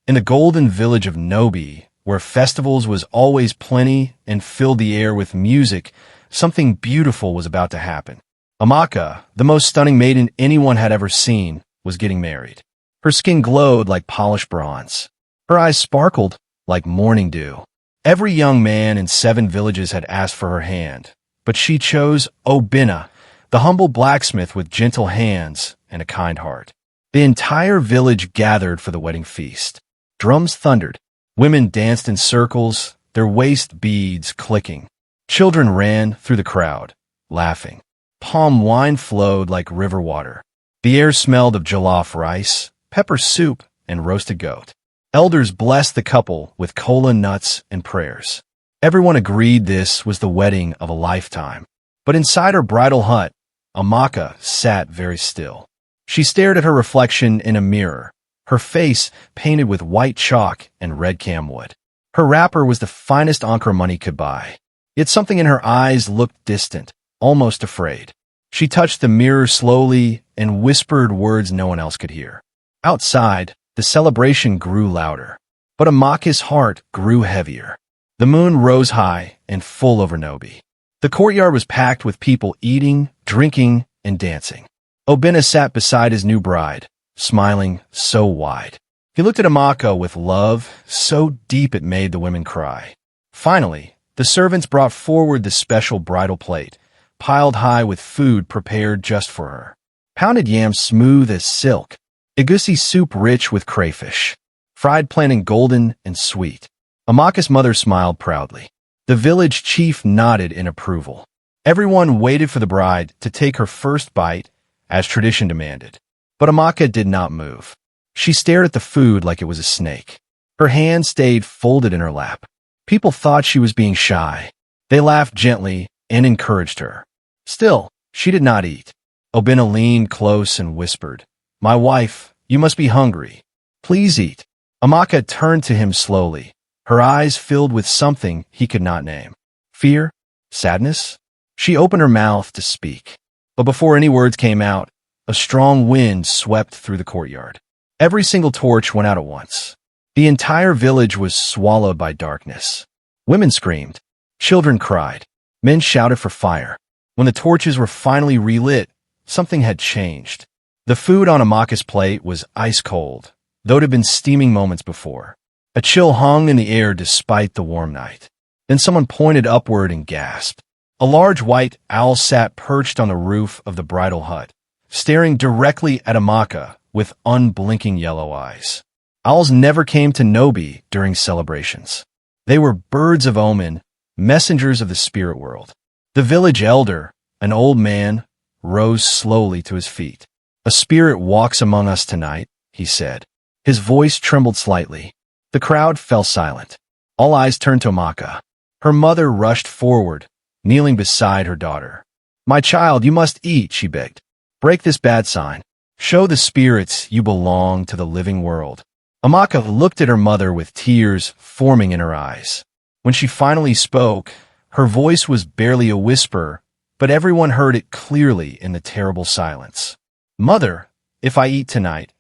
In the golden village of Nnobi, where festivals was always plenty and filled the air with music, something beautiful was about to happen. Amaka, the most stunning maiden anyone had ever seen, was getting married. Her skin glowed like polished bronze. Her eyes sparkled like morning dew. Every young man in 7 villages had asked for her hand, but she chose Obina, the humble blacksmith with gentle hands and a kind heart. The entire village gathered for the wedding feast. Drums thundered. Women danced in circles, their waist beads clicking. Children ran through the crowd, laughing. Palm wine flowed like river water. The air smelled of jollof rice, pepper soup, and roasted goat. Elders blessed the couple with cola nuts and prayers. Everyone agreed this was the wedding of a lifetime. But inside her bridal hut, Amaka sat very still. She stared at her reflection in a mirror, her face painted with white chalk and red camwood. Her wrapper was the finest Ankara money could buy. Yet something in her eyes looked distant, almost afraid. She touched the mirror slowly and whispered words no one else could hear. Outside, the celebration grew louder, but Amaka's heart grew heavier. The moon rose high and full over Nnobi. The courtyard was packed with people eating, drinking, and dancing. Obina sat beside his new bride, smiling so wide. He looked at Amaka with love so deep it made the women cry. Finally, the servants brought forward the special bridal plate, piled high with food prepared just for her. Pounded yams smooth as silk, egusi soup rich with crayfish, fried plantain golden and sweet. Amaka's mother smiled proudly. The village chief nodded in approval. Everyone waited for the bride to take her first bite, as tradition demanded. But Amaka did not move. She stared at the food like it was a snake. Her hand stayed folded in her lap. People thought she was being shy. They laughed gently and encouraged her. Still, she did not eat. Obina leaned close and whispered, "My wife, you must be hungry. Please eat." Amaka turned to him slowly, her eyes filled with something he could not name. Fear? Sadness? She opened her mouth to speak. But before any words came out, a strong wind swept through the courtyard. Every single torch went out at once. The entire village was swallowed by darkness. Women screamed. Children cried. Men shouted for fire. When the torches were finally relit, something had changed. The food on Amaka's plate was ice cold, though it had been steaming moments before. A chill hung in the air despite the warm night. Then someone pointed upward and gasped. A large white owl sat perched on the roof of the bridal hut, staring directly at Amaka with unblinking yellow eyes. Owls never came to Nnobi during celebrations. They were birds of omen, messengers of the spirit world. The village elder, an old man, rose slowly to his feet. "A spirit walks among us tonight," he said. His voice trembled slightly. The crowd fell silent. All eyes turned to Amaka. Her mother rushed forward, kneeling beside her daughter. "My child, you must eat," she begged. "Break this bad sign. Show the spirits you belong to the living world." Amaka looked at her mother with tears forming in her eyes. When she finally spoke, her voice was barely a whisper, but everyone heard it clearly in the terrible silence. "Mother, if I eat tonight,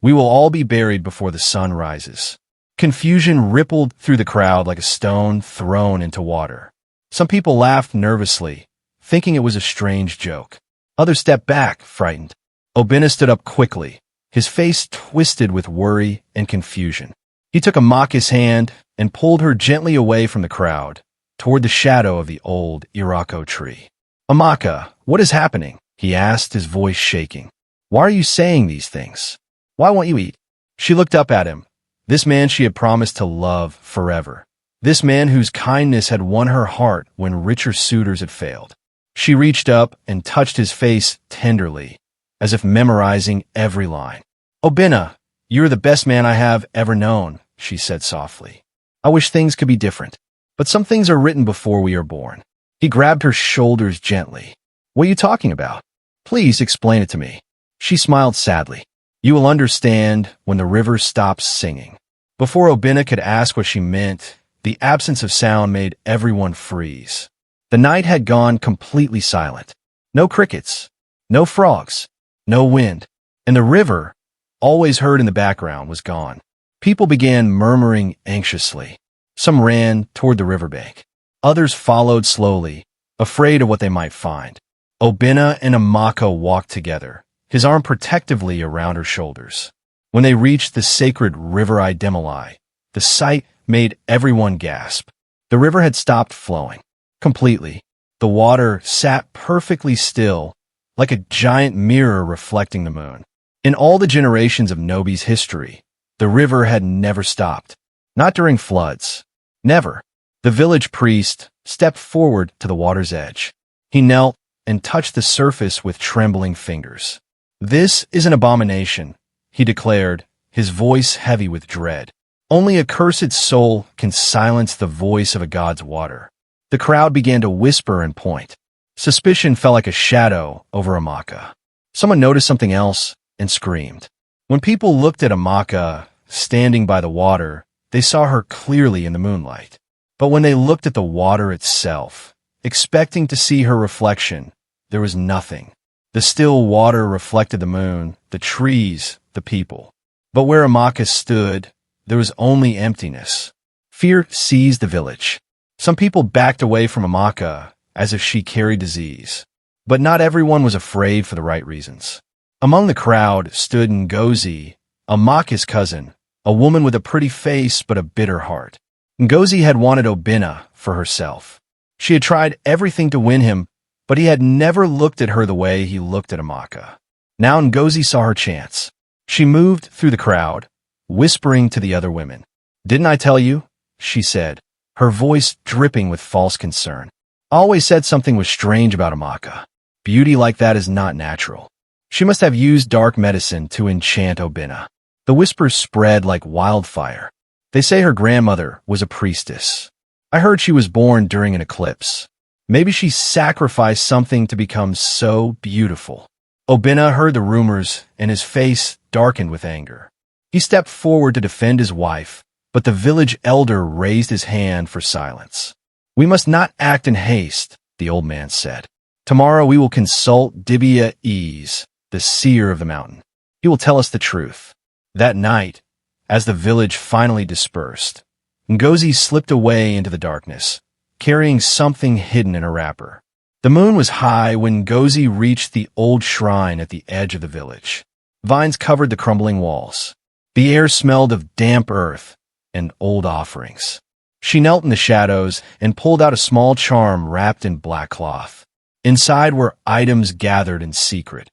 we will all be buried before the sun rises." Confusion rippled through the crowd like a stone thrown into water. Some people laughed nervously, thinking it was a strange joke. Others stepped back, frightened. Obina stood up quickly, his face twisted with worry and confusion. He took Amaka's hand and pulled her gently away from the crowd, toward the shadow of the old Irako tree. "Amaka, what is happening?" he asked, his voice shaking. "Why are you saying these things? Why won't you eat?" She looked up at him, this man she had promised to love forever. This man whose kindness had won her heart when richer suitors had failed. She reached up and touched his face tenderly, as if memorizing every line. "Obina, you're the best man I have ever known," she said softly. "I wish things could be different, but some things are written before we are born." He grabbed her shoulders gently. "What are you talking about? Please explain it to me." She smiled sadly. "You will understand when the river stops singing." Before Obina could ask what she meant, the absence of sound made everyone freeze. The night had gone completely silent. No crickets, no frogs, no wind, and the river, always heard in the background, was gone. People began murmuring anxiously. Some ran toward the riverbank. Others followed slowly, afraid of what they might find. Obinna and Amaka walked together, his arm protectively around her shoulders. When they reached the sacred river Idemili, the sight made everyone gasp. The river had stopped flowing. Completely. The water sat perfectly still, like a giant mirror reflecting the moon. In all the generations of Nnobi's history, the river had never stopped. Not during floods. Never. The village priest stepped forward to the water's edge. He knelt and touched the surface with trembling fingers. "This is an abomination," he declared, his voice heavy with dread. "Only a cursed soul can silence the voice of a god's water." The crowd began to whisper and point. Suspicion fell like a shadow over Amaka. Someone noticed something else and screamed. When people looked at Amaka standing by the water, they saw her clearly in the moonlight. But when they looked at the water itself, expecting to see her reflection, there was nothing. The still water reflected the moon, the trees, the people. But where Amaka stood, there was only emptiness. Fear seized the village. Some people backed away from Amaka as if she carried disease. But not everyone was afraid for the right reasons. Among the crowd stood Nnobi, Amaka's cousin, a woman with a pretty face but a bitter heart. Nnobi had wanted Obinna for herself. She had tried everything to win him, but he had never looked at her the way he looked at Amaka. Now Nnobi saw her chance. She moved through the crowd, whispering to the other women. "Didn't I tell you?" she said, her voice dripping with false concern. "I always said something was strange about Amaka. Beauty like that is not natural. She must have used dark medicine to enchant Obinna." The whispers spread like wildfire. "They say her grandmother was a priestess. I heard she was born during an eclipse. Maybe she sacrificed something to become so beautiful." Obinna heard the rumors, and his face darkened with anger. He stepped forward to defend his wife, but the village elder raised his hand for silence. "We must not act in haste," the old man said. "Tomorrow we will consult Nnobi, the seer of the mountain. He will tell us the truth." That night, as the village finally dispersed, Nnobi slipped away into the darkness, carrying something hidden in a wrapper. The moon was high when Nnobi reached the old shrine at the edge of the village. Vines covered the crumbling walls. The air smelled of damp earth and old offerings. She knelt in the shadows and pulled out a small charm wrapped in black cloth. Inside were items gathered in secret.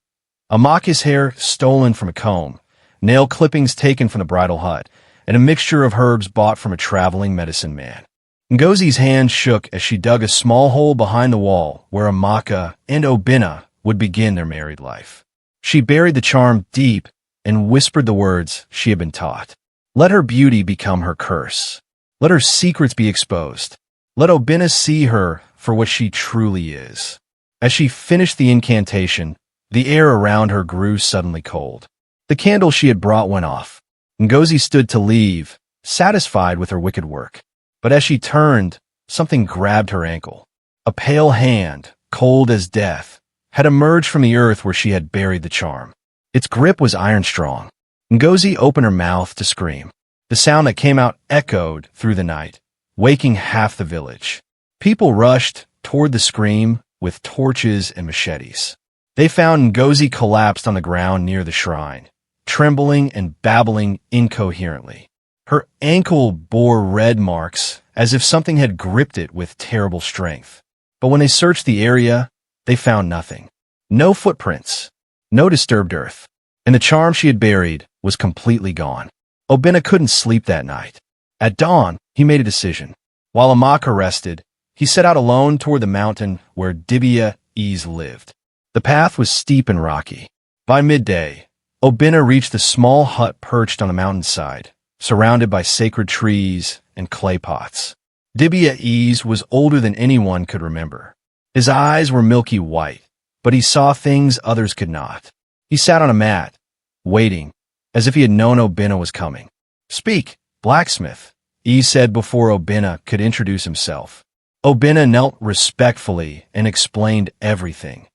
Amaka's hair stolen from a comb, nail clippings taken from the bridal hut, and a mixture of herbs bought from a traveling medicine man. Ngozi's hand shook as she dug a small hole behind the wall where Amaka and Obinna would begin their married life. She buried the charm deep and whispered the words she had been taught. Let her beauty become her curse. Let her secrets be exposed. Let Obinna see her for what she truly is. As she finished the incantation, the air around her grew suddenly cold. The candle she had brought went off. Ngozi stood to leave, satisfied with her wicked work. But as she turned, something grabbed her ankle. A pale hand, cold as death, had emerged from the earth where she had buried the charm. Its grip was iron-strong. Ngozi opened her mouth to scream. The sound that came out echoed through the night, waking half the village. People rushed toward the scream with torches and machetes. They found Ngozi collapsed on the ground near the shrine, trembling and babbling incoherently. Her ankle bore red marks, as if something had gripped it with terrible strength. But when they searched the area, they found nothing. No footprints, no disturbed earth, and the charm she had buried was completely gone. Obinna couldn't sleep that night. At dawn, he made a decision. While Amaka rested, he set out alone toward the mountain where Nnobi lived. The path was steep and rocky. By midday, Obinna reached the small hut perched on the mountainside, surrounded by sacred trees and clay pots. Nnobi was older than anyone could remember. His eyes were milky white, but he saw things others could not. He sat on a mat, waiting, as if he had known Obinna was coming. "Speak, blacksmith," said before Obinna could introduce himself. Obinna knelt respectfully and explained everything.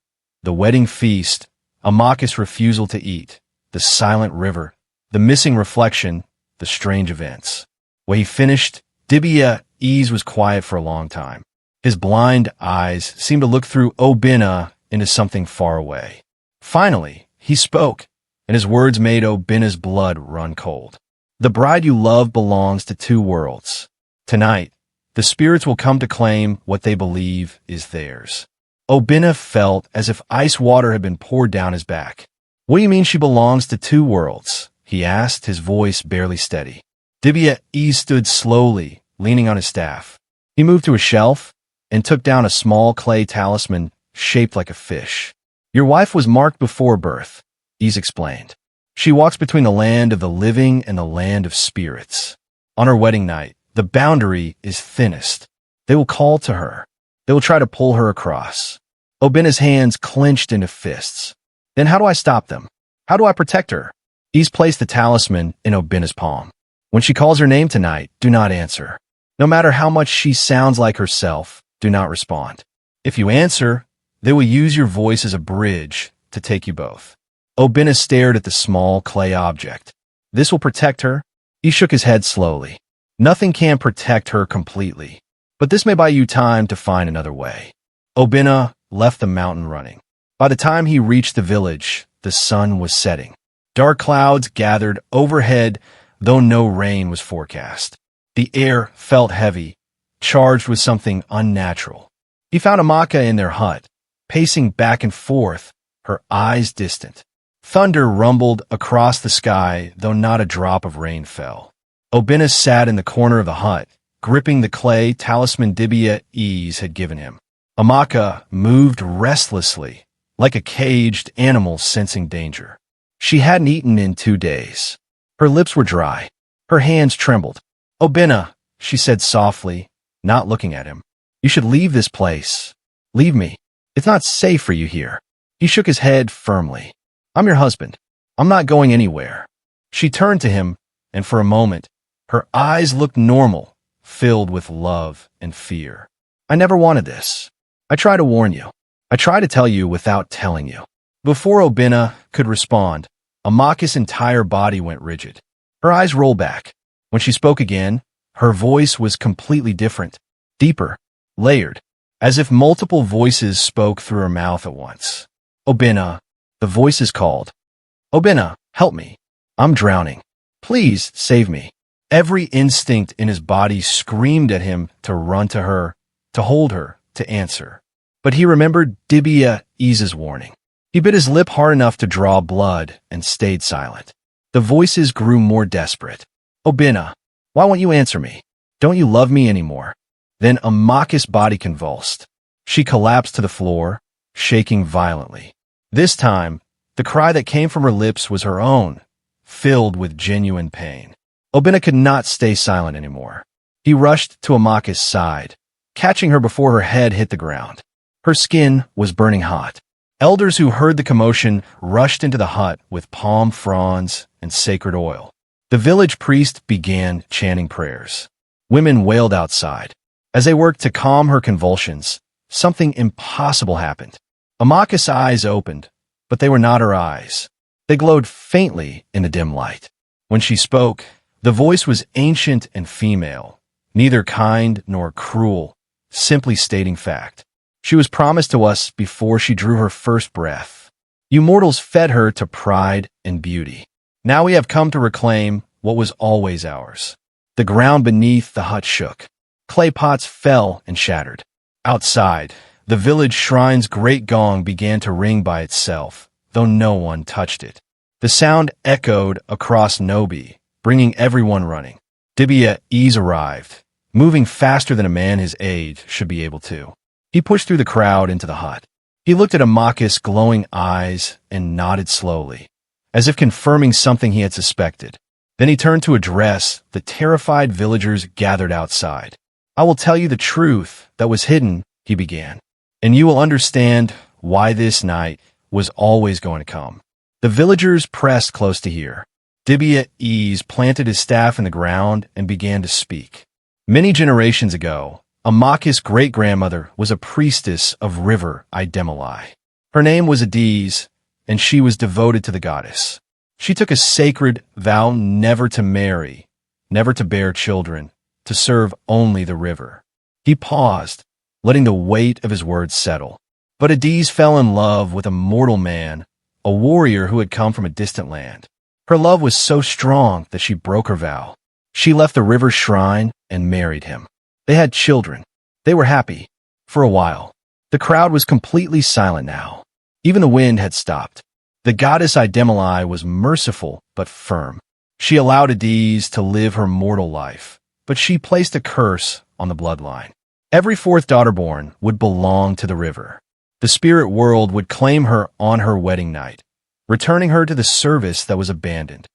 The wedding feast, Amaka's refusal to eat, the silent river, the missing reflection, the strange events. When he finished, Dibia Ease was quiet for a long time. His blind eyes seemed to look through Obina into something far away. Finally, he spoke, and his words made Obina's blood run cold. The bride you love belongs to two worlds. Tonight, the spirits will come to claim what they believe is theirs. Obina felt as if ice water had been poured down his back. What do you mean she belongs to two worlds? He asked, his voice barely steady. Dibia Ease stood slowly, leaning on his staff. He moved to a shelf and took down a small clay talisman shaped like a fish. Your wife was marked before birth, Ease explained. She walks between the land of the living and the land of spirits. On her wedding night, the boundary is thinnest. They will call to her. They will try to pull her across. Obina's hands clenched into fists. Then how do I stop them? How do I protect her? Ease placed the talisman in Obina's palm. When she calls her name tonight, do not answer. No matter how much she sounds like herself, do not respond. If you answer, they will use your voice as a bridge to take you both. Obina stared at the small clay object. This will protect her? He shook his head slowly. Nothing can protect her completely, but this may buy you time to find another way. Obina left the mountain running. By the time he reached the village, the sun was setting. Dark clouds gathered overhead, though no rain was forecast. The air felt heavy, charged with something unnatural. He found Amaka in their hut, pacing back and forth, her eyes distant. Thunder rumbled across the sky, though not a drop of rain fell. Obina sat in the corner of the hut, gripping the clay talisman Dibia Ease had given him. Amaka moved restlessly, like a caged animal sensing danger. She hadn't eaten in 2 days. Her lips were dry. Her hands trembled. Obina, she said softly, not looking at him. You should leave this place. Leave me. It's not safe for you here. He shook his head firmly. I'm your husband. I'm not going anywhere. She turned to him, and for a moment, her eyes looked normal, filled with love and fear. I never wanted this. I tried to warn you. I tried to tell you without telling you. Before Obina could respond, Amaka's entire body went rigid. Her eyes rolled back. When she spoke again, her voice was completely different, deeper, layered, as if multiple voices spoke through her mouth at once. Obina, the voices called. Obina, help me. I'm drowning. Please save me. Every instinct in his body screamed at him to run to her, to hold her, to answer. But he remembered Dibia Ease's warning. He bit his lip hard enough to draw blood and stayed silent. The voices grew more desperate. Obina, why won't you answer me? Don't you love me anymore? Then Amaka's body convulsed. She collapsed to the floor, shaking violently. This time, the cry that came from her lips was her own, filled with genuine pain. Obina could not stay silent anymore. He rushed to Amaka's side, catching her before her head hit the ground. Her skin was burning hot. Elders who heard the commotion rushed into the hut with palm fronds and sacred oil. The village priest began chanting prayers. Women wailed outside. As they worked to calm her convulsions, something impossible happened. Amaka's eyes opened, but they were not her eyes. They glowed faintly in the dim light. When she spoke, the voice was ancient and female, neither kind nor cruel, simply stating fact. She was promised to us before she drew her first breath. You mortals fed her to pride and beauty. Now we have come to reclaim what was always ours. The ground beneath the hut shook. Clay pots fell and shattered. Outside, the village shrine's great gong began to ring by itself, though no one touched it. The sound echoed across Nnobi, bringing everyone running. Dibia Ease arrived, moving faster than a man his age should be able to. He pushed through the crowd into the hut. He looked at Amaka's glowing eyes and nodded slowly, as if confirming something he had suspected. Then he turned to address the terrified villagers gathered outside. I will tell you the truth that was hidden, he began, and you will understand why this night was always going to come. The villagers pressed close to hear. Dibia Ease planted his staff in the ground and began to speak. Many generations ago, Amaka's great-grandmother was a priestess of River Idemali. Her name was Adiz, and she was devoted to the goddess. She took a sacred vow never to marry, never to bear children, to serve only the river. He paused, letting the weight of his words settle. But Adiz fell in love with a mortal man, a warrior who had come from a distant land. Her love was so strong that she broke her vow. She left the river's shrine and married him. They had children. They were happy. For a while. The crowd was completely silent now. Even the wind had stopped. The goddess Idemili was merciful but firm. She allowed Adiz to live her mortal life, but she placed a curse on the bloodline. Every fourth daughter born would belong to the river. The spirit world would claim her on her wedding night, returning her to the service that was abandoned.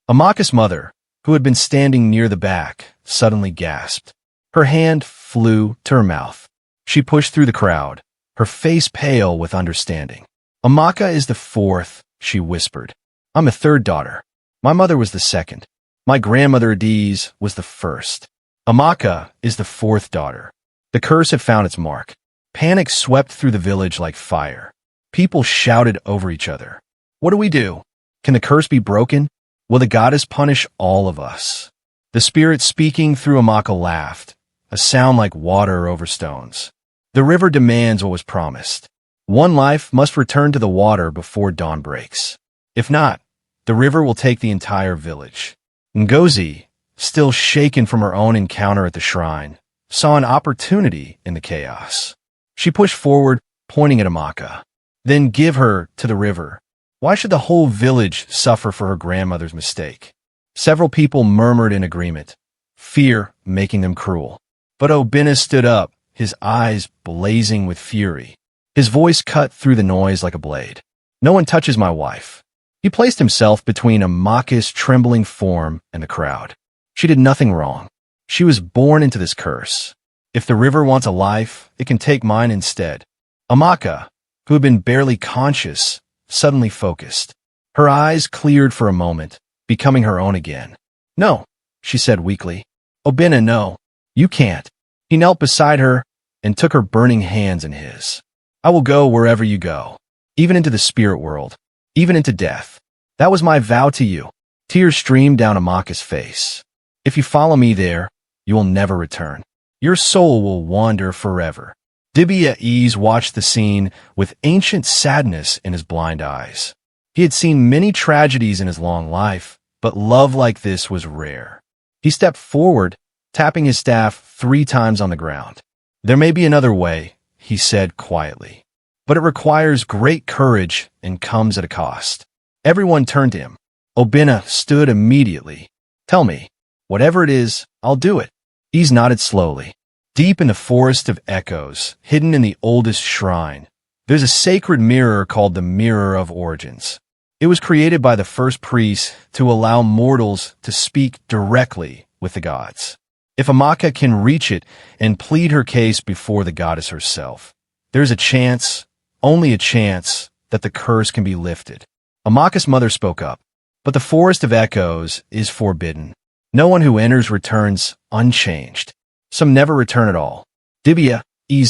Amaka's mother, who had been standing near the back, suddenly gasped. Her hand flew to her mouth. She pushed through the crowd, her face pale with understanding. Amaka is the fourth, she whispered. I'm a third daughter. My mother was the second. My grandmother Adiz was the first. Amaka is the fourth daughter. The curse had found its mark. Panic swept through the village like fire. People shouted over each other. What do we do? Can the curse be broken? Will the goddess punish all of us? The spirit speaking through Amaka laughed, a sound like water over stones. The river demands what was promised. One life must return to the water before dawn breaks. If not, the river will take the entire village. Ngozi, still shaken from her own encounter at the shrine, saw an opportunity in the chaos. She pushed forward, pointing at Amaka. Then give her to the river. Why should the whole village suffer for her grandmother's mistake? Several people murmured in agreement, fear making them cruel. But Obina stood up, his eyes blazing with fury. His voice cut through the noise like a blade. No one touches my wife. He placed himself between Amaka's trembling form and the crowd. She did nothing wrong. She was born into this curse. If the river wants a life, it can take mine instead. Amaka, who had been barely conscious, suddenly focused. Her eyes cleared for a moment, becoming her own again. No, she said weakly. Obina, no. You can't. He knelt beside her and took her burning hands in his. I will go wherever you go, even into the spirit world, even into death. That was my vow to you. Tears streamed down Amaka's face. If you follow me there, you will never return. Your soul will wander forever. Dibia watched the scene with ancient sadness in his blind eyes. He had seen many tragedies in his long life, but love like this was rare. He stepped forward, tapping his staff 3 times on the ground. There may be another way, he said quietly, but it requires great courage and comes at a cost. Everyone turned to him. Obina stood immediately. Tell me, whatever it is, I'll do it. Ease nodded slowly. Deep in the forest of echoes, hidden in the oldest shrine, there's a sacred mirror called the Mirror of Origins. It was created by the first priest to allow mortals to speak directly with the gods. If Amaka can reach it and plead her case before the goddess herself, there's a chance, only a chance, that the curse can be lifted. Amaka's mother spoke up, but the forest of echoes is forbidden. No one who enters returns unchanged. Some never return at all. Dibia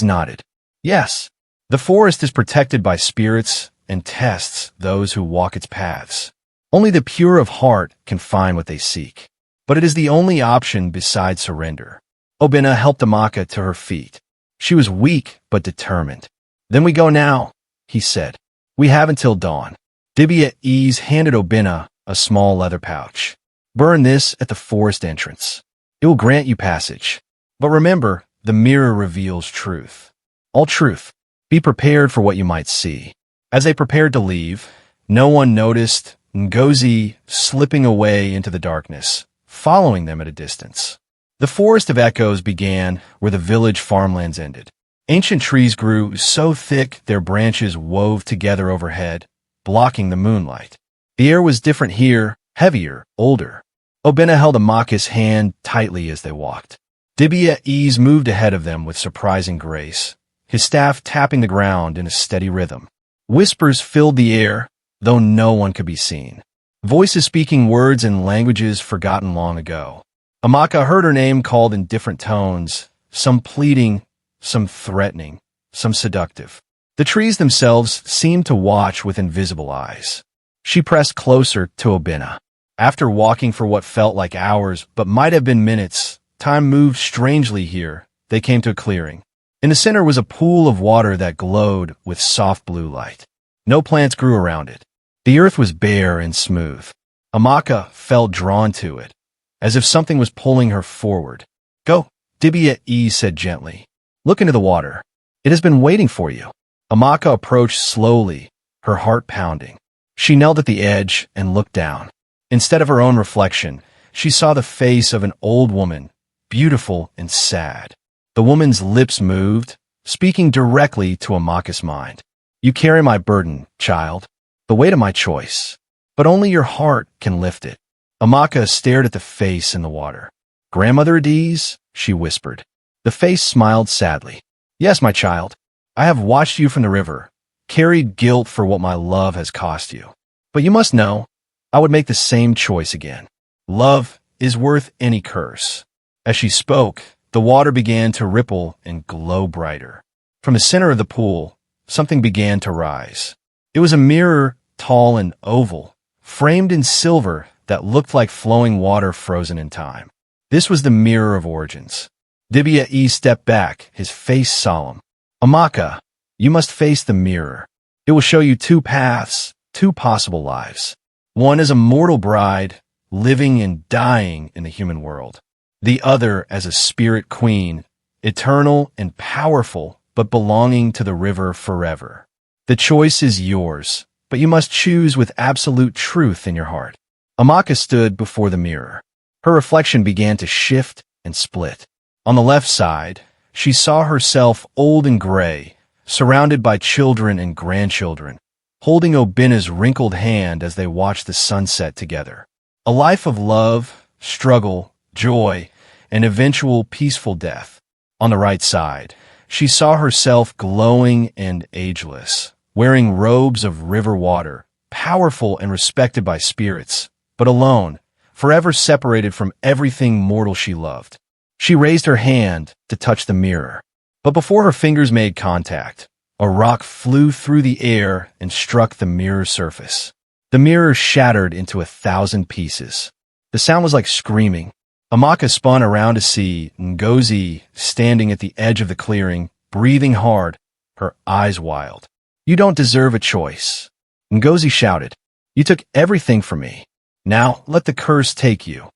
nodded. Yes, the forest is protected by spirits and tests those who walk its paths. Only the pure of heart can find what they seek. But it is the only option besides surrender. Obina helped Amaka to her feet. She was weak but determined. Then we go now, he said. We have until dawn. Dibia handed Obina a small leather pouch. Burn this at the forest entrance. It will grant you passage. But remember, the mirror reveals truth. All truth. Be prepared for what you might see. As they prepared to leave, no one noticed Ngozi slipping away into the darkness, following them at a distance. The forest of echoes began where the village farmlands ended. Ancient trees grew so thick their branches wove together overhead, blocking the moonlight. The air was different here, heavier, older. Obina held Amaka's hand tightly as they walked. Dibia moved ahead of them with surprising grace, his staff tapping the ground in a steady rhythm. Whispers filled the air, though no one could be seen. Voices speaking words in languages forgotten long ago. Amaka heard her name called in different tones, some pleading, some threatening, some seductive. The trees themselves seemed to watch with invisible eyes. She pressed closer to Obina. After walking for what felt like hours, but might have been minutes, time moved strangely here. They came to a clearing. In the center was a pool of water that glowed with soft blue light. No plants grew around it. The earth was bare and smooth. Amaka felt drawn to it, as if something was pulling her forward. Go, Nnobi said gently. Look into the water. It has been waiting for you. Amaka approached slowly, her heart pounding. She knelt at the edge and looked down. Instead of her own reflection, she saw the face of an old woman, beautiful and sad. The woman's lips moved, speaking directly to Amaka's mind. You carry my burden, child, the weight of my choice, but only your heart can lift it. Amaka stared at the face in the water. Grandmother Adiz, she whispered. The face smiled sadly. Yes, my child, I have watched you from the river, carried guilt for what my love has cost you. But you must know, I would make the same choice again. Love is worth any curse. As she spoke, the water began to ripple and glow brighter. From the center of the pool, something began to rise. It was a mirror, tall and oval, framed in silver that looked like flowing water frozen in time. This was the mirror of origins. Nnobi stepped back, his face solemn. Amaka, you must face the mirror. It will show you two paths, two possible lives. One as a mortal bride, living and dying in the human world. The other as a spirit queen, eternal and powerful, but belonging to the river forever. The choice is yours, but you must choose with absolute truth in your heart. Amaka stood before the mirror. Her reflection began to shift and split. On the left side, she saw herself old and gray, surrounded by children and grandchildren, holding Obina's wrinkled hand as they watched the sunset together. A life of love, struggle, joy, and eventual peaceful death. On the right side, she saw herself glowing and ageless, wearing robes of river water, powerful and respected by spirits, but alone, forever separated from everything mortal she loved. She raised her hand to touch the mirror, but before her fingers made contact, a rock flew through the air and struck the mirror surface. The mirror shattered into 1,000 pieces. The sound was like screaming. Amaka spun around to see Nnobi standing at the edge of the clearing, breathing hard, her eyes wild. You don't deserve a choice. Nnobi shouted. You took everything from me. Now let the curse take you.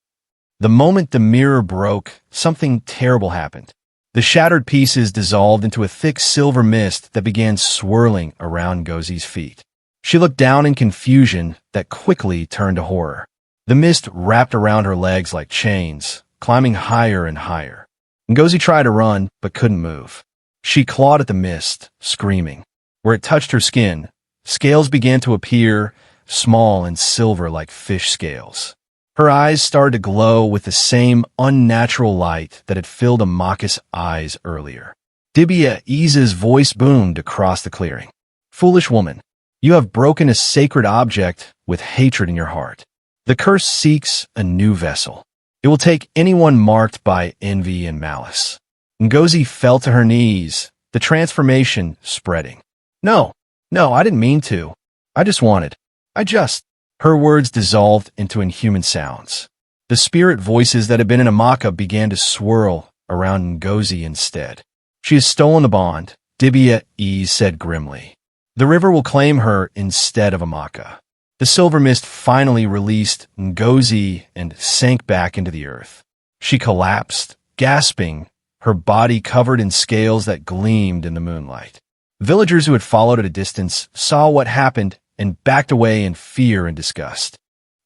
The moment the mirror broke, something terrible happened. The shattered pieces dissolved into a thick silver mist that began swirling around Nnobi's feet. She looked down in confusion that quickly turned to horror. The mist wrapped around her legs like chains, climbing higher and higher. Nnobi tried to run, but couldn't move. She clawed at the mist, screaming. Where it touched her skin, scales began to appear, small and silver like fish scales. Her eyes started to glow with the same unnatural light that had filled Amaka's eyes earlier. Nnobi's voice boomed across the clearing. Foolish woman, you have broken a sacred object with hatred in your heart. The curse seeks a new vessel. It will take anyone marked by envy and malice. Nnobi fell to her knees, the transformation spreading. No, I didn't mean to. I just wanted. Her words dissolved into inhuman sounds. The spirit voices that had been in Amaka began to swirl around Nnobi instead. She has stolen the bond, Nnobi said grimly. The river will claim her instead of Amaka. The silver mist finally released Nnobi and sank back into the earth. She collapsed, gasping, her body covered in scales that gleamed in the moonlight. Villagers who had followed at a distance saw what happened and backed away in fear and disgust.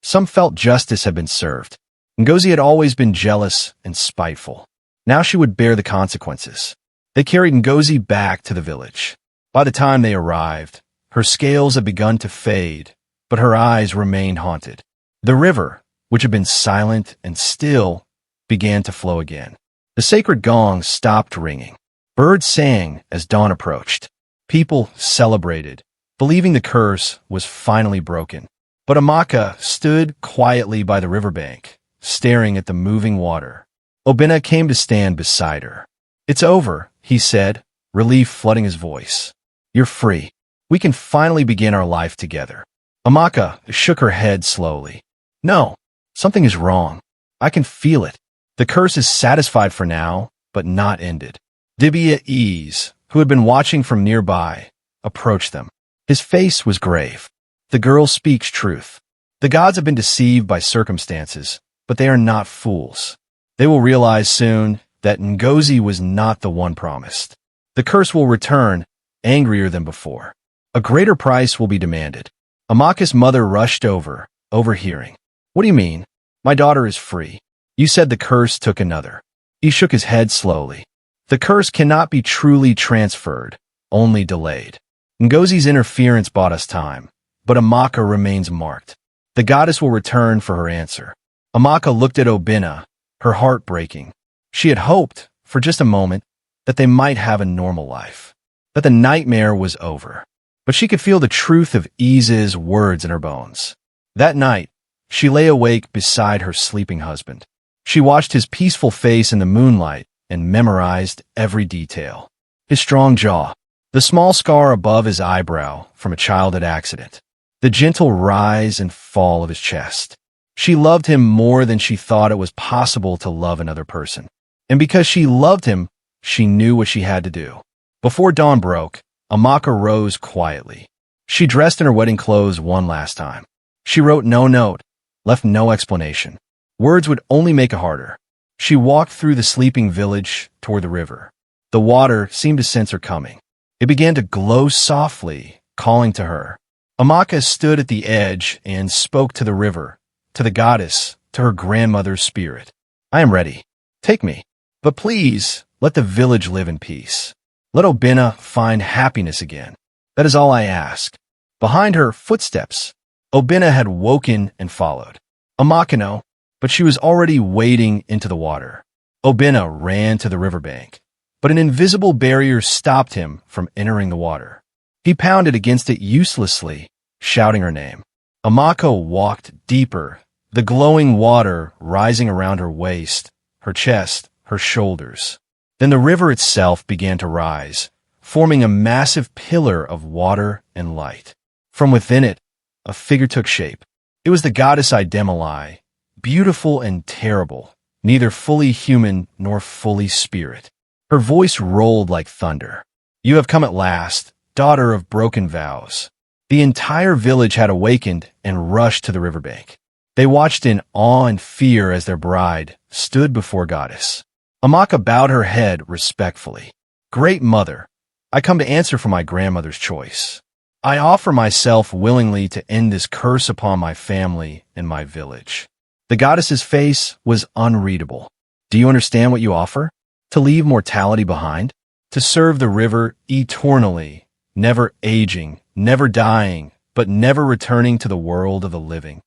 Some felt justice had been served. Nnobi had always been jealous and spiteful. Now she would bear the consequences. They carried Nnobi back to the village. By the time they arrived, her scales had begun to fade, but her eyes remained haunted. The river, which had been silent and still, began to flow again. The sacred gong stopped ringing. Birds sang as dawn approached. People celebrated, believing the curse was finally broken. But Amaka stood quietly by the riverbank, staring at the moving water. Obina came to stand beside her. It's over, he said, relief flooding his voice. You're free. We can finally begin our life together. Amaka shook her head slowly. No, something is wrong. I can feel it. The curse is satisfied for now, but not ended. Dibia, who had been watching from nearby, approached them. His face was grave. The girl speaks truth. The gods have been deceived by circumstances, but they are not fools. They will realize soon that Ngozi was not the one promised. The curse will return, angrier than before. A greater price will be demanded. Amaka's mother rushed over, overhearing. What do you mean? My daughter is free. You said the curse took another. He shook his head slowly. The curse cannot be truly transferred, only delayed. Ngozi's interference bought us time, but Amaka remains marked. The goddess will return for her answer. Amaka looked at Obina, her heart breaking. She had hoped, for just a moment, that they might have a normal life, that the nightmare was over. But she could feel the truth of Ize's words in her bones. That night, she lay awake beside her sleeping husband. She watched his peaceful face in the moonlight and memorized every detail. His strong jaw, the small scar above his eyebrow from a childhood accident, the gentle rise and fall of his chest. She loved him more than she thought it was possible to love another person. And because she loved him, she knew what she had to do. Before dawn broke, Amaka rose quietly. She dressed in her wedding clothes one last time. She wrote no note, left no explanation. Words would only make it harder. She walked through the sleeping village toward the river. The water seemed to sense her coming. It began to glow softly, calling to her. Amaka stood at the edge and spoke to the river, to the goddess, to her grandmother's spirit. I am ready. Take me. But please, let the village live in peace. Let Obina find happiness again. That is all I ask. Behind her, footsteps. Obina had woken and followed. Amaka no, but she was already wading into the water. Obina ran to the riverbank, but an invisible barrier stopped him from entering the water. He pounded against it uselessly, shouting her name. Amaka walked deeper, the glowing water rising around her waist, her chest, her shoulders. Then the river itself began to rise, forming a massive pillar of water and light. From within it, a figure took shape. It was the goddess Idemolai, beautiful and terrible, neither fully human nor fully spirit. Her voice rolled like thunder. You have come at last, daughter of broken vows. The entire village had awakened and rushed to the riverbank. They watched in awe and fear as their bride stood before goddess. Amaka bowed her head respectfully. Great mother, I come to answer for my grandmother's choice. I offer myself willingly to end this curse upon my family and my village. The goddess's face was unreadable. Do you understand what you offer? To leave mortality behind? To serve the river eternally, never aging, never dying, but never returning to the world of the living.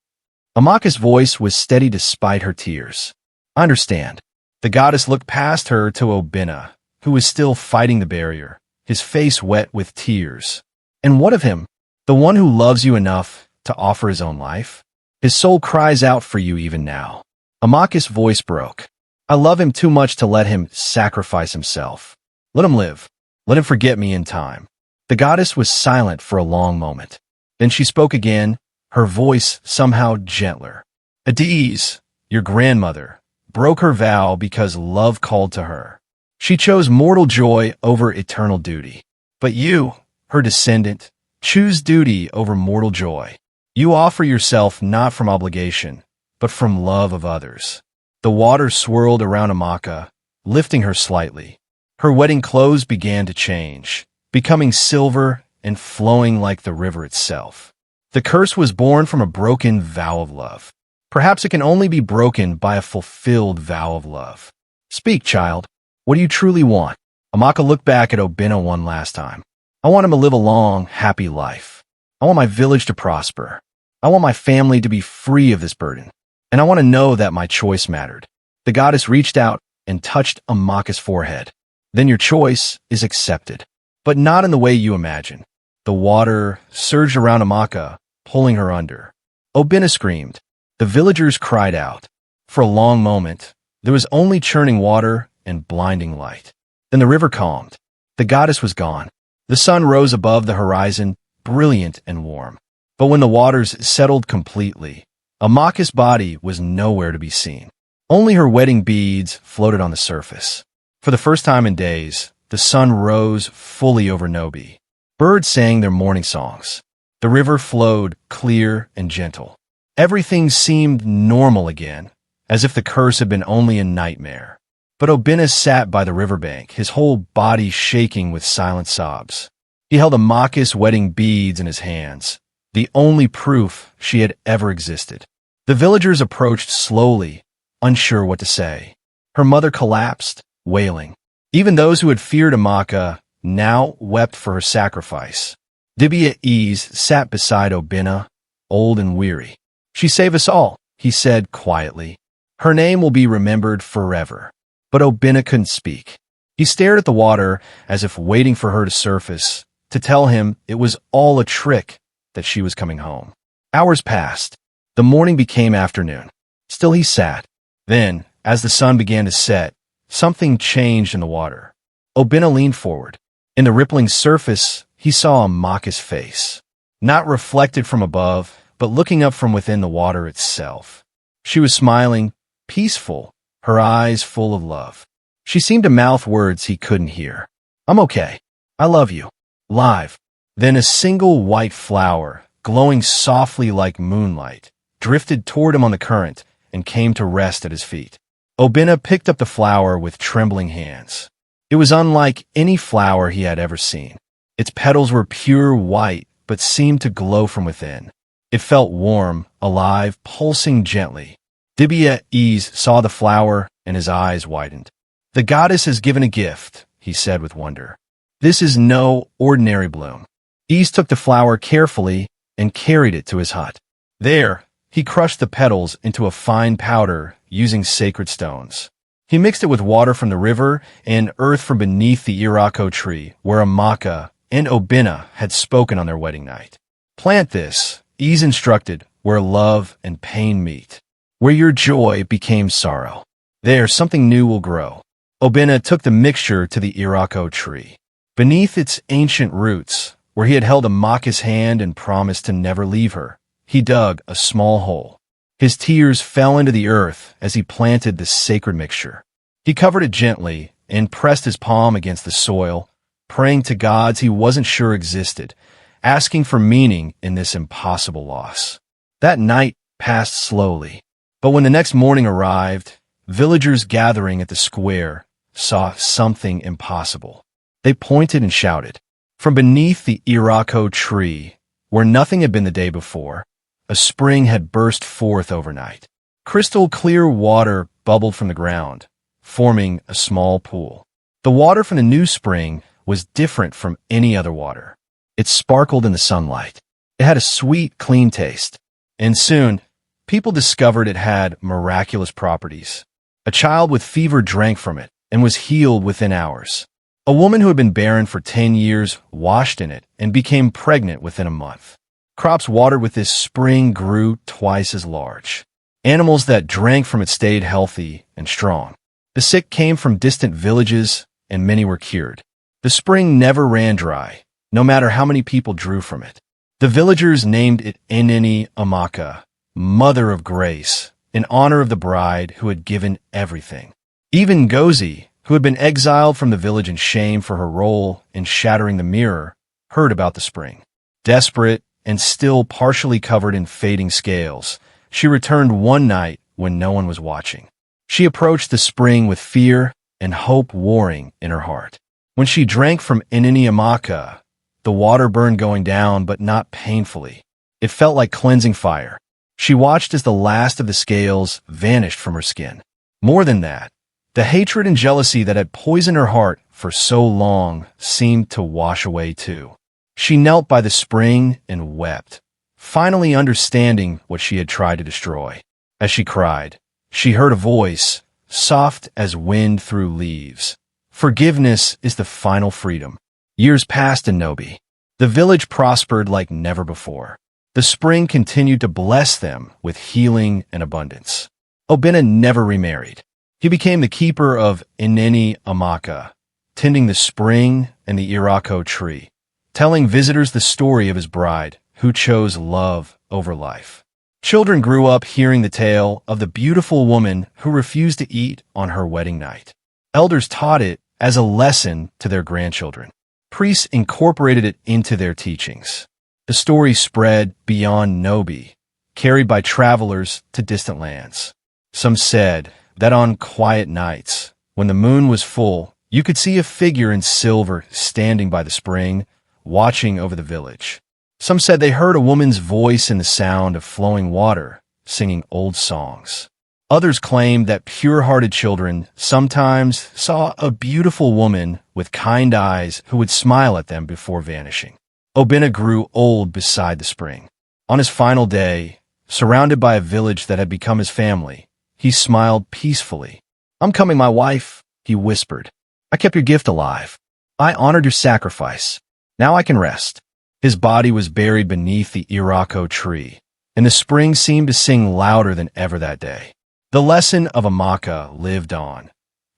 Amaka's voice was steady despite her tears. I understand. The goddess looked past her to Obina, who was still fighting the barrier, his face wet with tears. And what of him? The one who loves you enough to offer his own life? His soul cries out for you even now. Amaka's voice broke. I love him too much to let him sacrifice himself. Let him live. Let him forget me in time. The goddess was silent for a long moment. Then she spoke again, her voice somehow gentler. Adiz, your grandmother, broke her vow because love called to her. She chose mortal joy over eternal duty. But you, her descendant, choose duty over mortal joy. You offer yourself not from obligation, but from love of others. The water swirled around Amaka, lifting her slightly. Her wedding clothes began to change, becoming silver and flowing like the river itself. The curse was born from a broken vow of love. Perhaps it can only be broken by a fulfilled vow of love. Speak, child. What do you truly want? Amaka looked back at Obina one last time. I want him to live a long, happy life. I want my village to prosper. I want my family to be free of this burden. And I want to know that my choice mattered. The goddess reached out and touched Amaka's forehead. Then your choice is accepted, but not in the way you imagine. The water surged around Amaka, pulling her under. Obina screamed. The villagers cried out. For a long moment, there was only churning water and blinding light. Then the river calmed. The goddess was gone. The sun rose above the horizon, brilliant and warm. But when the waters settled completely, Amaka's body was nowhere to be seen. Only her wedding beads floated on the surface. For the first time in days, the sun rose fully over Nnobi. Birds sang their morning songs. The river flowed clear and gentle. Everything seemed normal again, as if the curse had been only a nightmare. But Obinna sat by the riverbank, his whole body shaking with silent sobs. He held Amaka's wedding beads in his hands, the only proof she had ever existed. The villagers approached slowly, unsure what to say. Her mother collapsed, wailing. Even those who had feared Amaka now wept for her sacrifice. Nnobi at ease sat beside Obinna, old and weary. "She saved us all," he said quietly. "Her name will be remembered forever." But Obinna couldn't speak. He stared at the water as if waiting for her to surface, to tell him it was all a trick, that she was coming home. Hours passed. The morning became afternoon. Still he sat. Then, as the sun began to set, something changed in the water. Obinna leaned forward. In the rippling surface, he saw Amaka's face. Not reflected from above, but looking up from within the water itself. She was smiling, peaceful, her eyes full of love. She seemed to mouth words he couldn't hear. "I'm okay. I love you. Live." Then a single white flower, glowing softly like moonlight, drifted toward him on the current and came to rest at his feet. Obinna picked up the flower with trembling hands. It was unlike any flower he had ever seen. Its petals were pure white, but seemed to glow from within. It felt warm, alive, pulsing gently. Nnobi at ease saw the flower, and his eyes widened. "The goddess has given a gift," he said with wonder. "This is no ordinary bloom." Ease took the flower carefully and carried it to his hut. There, he crushed the petals into a fine powder using sacred stones. He mixed it with water from the river and earth from beneath the Irako tree where Amaka and Obinna had spoken on their wedding night. "Plant this," Ease instructed, "where love and pain meet, where your joy became sorrow. There something new will grow." Obinna took the mixture to the Irako tree. Beneath its ancient roots, where he had held Amaka's hand and promised to never leave her, he dug a small hole. His tears fell into the earth as he planted the sacred mixture. He covered it gently and pressed his palm against the soil, praying to gods he wasn't sure existed, asking for meaning in this impossible loss. That night passed slowly, but when the next morning arrived, villagers gathering at the square saw something impossible. They pointed and shouted. From beneath the Irako tree, where nothing had been the day before, a spring had burst forth overnight. Crystal clear water bubbled from the ground, forming a small pool. The water from the new spring was different from any other water. It sparkled in the sunlight. It had a sweet, clean taste. And soon, people discovered it had miraculous properties. A child with fever drank from it and was healed within hours. A woman who had been barren for 10 years washed in it and became pregnant within a month. Crops watered with this spring grew twice as large. Animals that drank from it stayed healthy and strong. The sick came from distant villages, and many were cured. The spring never ran dry, no matter how many people drew from it. The villagers named it Nnobi Amaka, Mother of Grace, in honor of the bride who had given everything. Even Gozi, who had been exiled from the village in shame for her role in shattering the mirror, heard about the spring. Desperate and still partially covered in fading scales, she returned one night when no one was watching. She approached the spring with fear and hope warring in her heart. When she drank from Nnobi Amaka, the water burned going down, but not painfully. It felt like cleansing fire. She watched as the last of the scales vanished from her skin. More than that, the hatred and jealousy that had poisoned her heart for so long seemed to wash away too. She knelt by the spring and wept, finally understanding what she had tried to destroy. As she cried, she heard a voice, soft as wind through leaves. Forgiveness is the final freedom. Years passed in Nnobi. The village prospered like never before. The spring continued to bless them with healing and abundance. Obinna never remarried. He became the keeper of Nnobi Amaka, tending the spring and the Irako tree, telling visitors the story of his bride, who chose love over life. Children grew up hearing the tale of the beautiful woman who refused to eat on her wedding night. Elders taught it as a lesson to their grandchildren. Priests incorporated it into their teachings. The story spread beyond Nnobi, carried by travelers to distant lands. Some said that on quiet nights, when the moon was full, you could see a figure in silver standing by the spring, watching over the village. Some said they heard a woman's voice in the sound of flowing water, singing old songs. Others claimed that pure-hearted children sometimes saw a beautiful woman with kind eyes who would smile at them before vanishing. Obinna grew old beside the spring. On his final day, surrounded by a village that had become his family, he smiled peacefully. "I'm coming, my wife," he whispered. "I kept your gift alive. I honored your sacrifice. Now I can rest." His body was buried beneath the Irako tree, and the spring seemed to sing louder than ever that day. The lesson of Amaka lived on.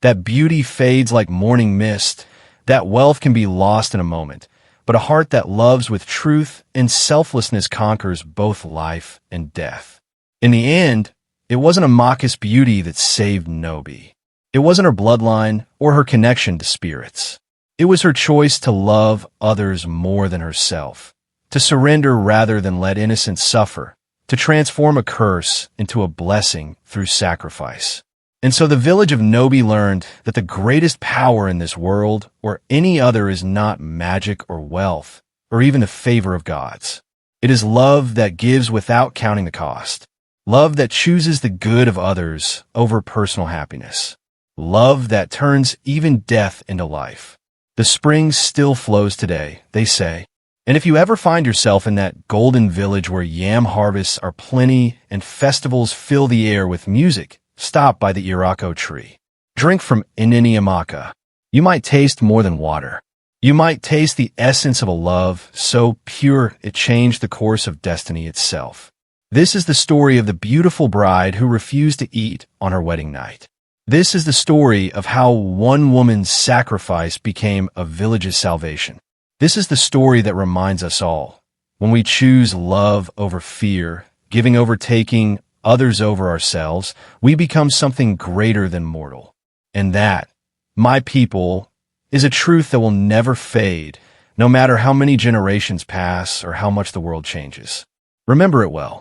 That beauty fades like morning mist, that wealth can be lost in a moment, but a heart that loves with truth and selflessness conquers both life and death. In the end, it wasn't Amaka's beauty that saved Nnobi. It wasn't her bloodline or her connection to spirits. It was her choice to love others more than herself, to surrender rather than let innocence suffer, to transform a curse into a blessing through sacrifice. And so the village of Nnobi learned that the greatest power in this world or any other is not magic or wealth, or even the favor of gods. It is love that gives without counting the cost. Love that chooses the good of others over personal happiness. Love that turns even death into life. The spring still flows today, they say. And if you ever find yourself in that golden village where yam harvests are plenty and festivals fill the air with music, stop by the Irako tree. Drink from Inini Amaka. You might taste more than water. You might taste the essence of a love so pure it changed the course of destiny itself. This is the story of the beautiful bride who refused to eat on her wedding night. This is the story of how one woman's sacrifice became a village's salvation. This is the story that reminds us all, when we choose love over fear, giving over taking, others over ourselves, we become something greater than mortal. And that, my people, is a truth that will never fade, no matter how many generations pass or how much the world changes. Remember it well.